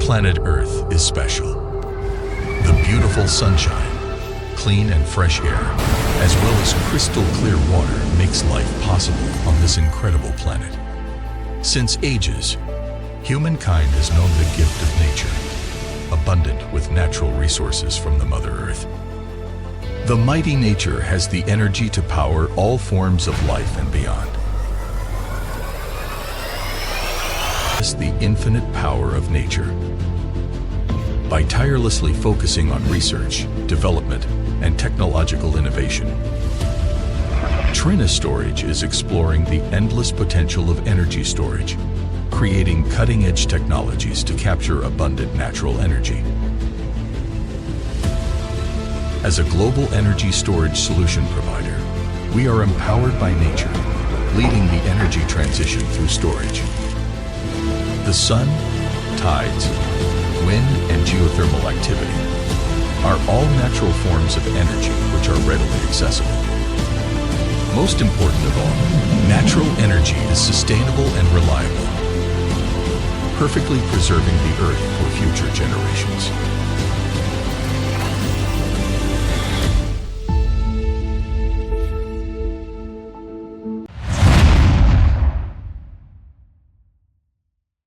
Planet Earth is special. The beautiful sunshine, clean and fresh air, as well as crystal clear water makes life possible on this incredible planet. Since ages, humankind has known the gift of nature, abundant with natural resources from the Mother Earth. The mighty nature has the energy to power all forms of life and beyond. The infinite power of nature. By tirelessly focusing on research, development, and technological innovation, Trina Storage is exploring the endless potential of energy storage, creating cutting-edge technologies to capture abundant natural energy. As a global energy storage solution provider, we are empowered by nature, leading the energy transition through storage. The sun, tides, wind, and geothermal activity are all natural forms of energy which are readily accessible. Most important of all, natural energy is sustainable and reliable, perfectly preserving the Earth for future generations.